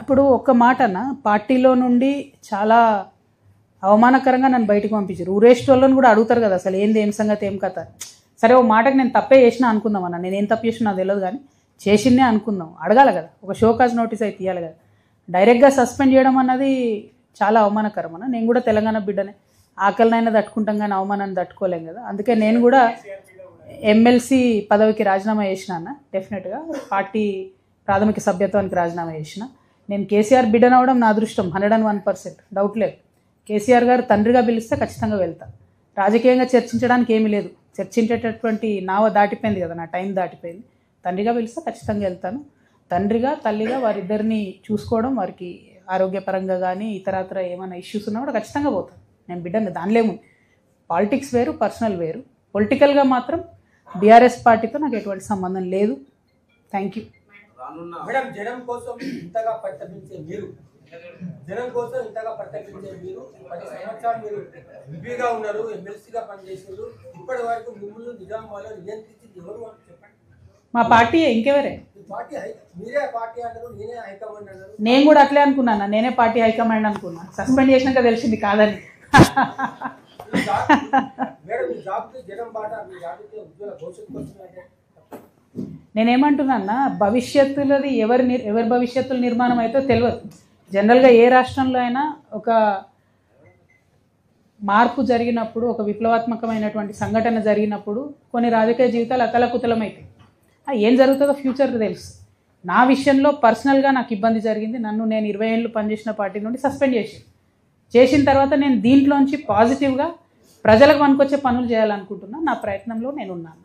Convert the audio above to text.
ఇప్పుడు ఒక్క మాట అన్న, పార్టీలో నుండి చాలా అవమానకరంగా నన్ను బయటకు పంపించారు. ఊరేస్ట్ వాళ్ళని కూడా అడుగుతారు కదా అసలు ఏంది, ఏం సంగతి, ఏం కథ. సరే ఓ మాటకి నేను తప్పే చేసినా అనుకుందాం అన్న, నేను ఏం తప్పు చేసినా నాకు తెలియదు, కానీ చేసిందే అనుకుందాం, అడగాలి కదా, ఒక షోకాజ్ నోటీస్ అయితే ఇవ్వాలి కదా. డైరెక్ట్గా సస్పెండ్ చేయడం అన్నది చాలా అవమానకరం అన్న. నేను కూడా తెలంగాణ బిడ్డనే, ఆకలినైనా తట్టుకుంటాం కానీ అవమానాన్ని తట్టుకోలేం కదా. అందుకే నేను కూడా ఎమ్మెల్సీ పదవికి రాజీనామా చేసిన అన్న. డెఫినెట్గా పార్టీ ప్రాథమిక సభ్యత్వానికి రాజీనామా చేసిన. నేను కేసీఆర్ బిడ్డనవడం నా అదృష్టం, 101%, డౌట్ లేదు. కేసీఆర్ గారు తండ్రిగా పిలిస్తే ఖచ్చితంగా వెళ్తా. రాజకీయంగా చర్చించడానికి ఏమీ లేదు, చర్చించేటటువంటి నావ దాటిపోయింది కదా, నా టైం దాటిపోయింది. తండ్రిగా పిలిస్తే ఖచ్చితంగా వెళ్తాను. తండ్రిగా తల్లిగా వారిద్దరిని చూసుకోవడం, వారికి ఆరోగ్యపరంగా కానీ ఇతరత్ర ఏమైనా ఇష్యూస్ ఉన్నా కూడా ఖచ్చితంగా పోతాను. నేను బిడ్డని, దానిలో ఏముంది. పాలిటిక్స్ వేరు, పర్సనల్ వేరు. పొలిటికల్గా మాత్రం బీఆర్ఎస్ పార్టీతో నాకు ఎటువంటి సంబంధం లేదు. Thank you. మేడం, జనం కోసం ఇంతగా పరితపించే మీరు, జనం కోసం ఇంతగా పరితపించే మీరు 10 సంవత్సరాలు మీరు ఎంపీగా ఉన్నారు, ఎమ్మెల్సీగా పనిచేసారు. ఇప్పటి వరకు మిమ్మల్ని నిజామాబాద్లో నియంత్రించింది ఎవరు అని చెప్పండి. మా పార్టీ, ఇంకెవరే? పార్టీ మీరే పార్టీ అన్నారు, నేనే హైకమాండ్ అన్నారు. నేను కూడా అట్లే అనుకున్నాను, నేనే పార్టీ హైకమాండ్ అనుకున్నాను. సస్పెండ్ చేసినాక తెలిసింది కాదని. మేడం, మీ జాబ్కి జనం బాట, మీ జాబ్కి ఉజ్వల భవిష్యత్తు కోసం నేనేమంటున్నా, భవిష్యత్తులది ఎవరి భవిష్యత్తుల నిర్మాణం అయితే తెలియదు. జనరల్గా ఏ రాష్ట్రంలో అయినా ఒక మార్పు జరిగినప్పుడు, ఒక విప్లవాత్మకమైనటువంటి సంఘటన జరిగినప్పుడు కొన్ని రాజకీయ జీవితాలు అతలకుతలమవుతాయి. ఏం జరుగుతుందో ఫ్యూచర్ తెలుసు. నా విషయంలో పర్సనల్గా నాకు ఇబ్బంది జరిగింది. నేను 20 ఏళ్ళు పనిచేసిన పార్టీ నుండి సస్పెండ్ చేసిన తర్వాత నేను దీంట్లోంచి పాజిటివ్గా ప్రజలకు పనికొచ్చే పనులు చేయాలనుకుంటున్నా. నా ప్రయత్నంలో నేనున్నాను.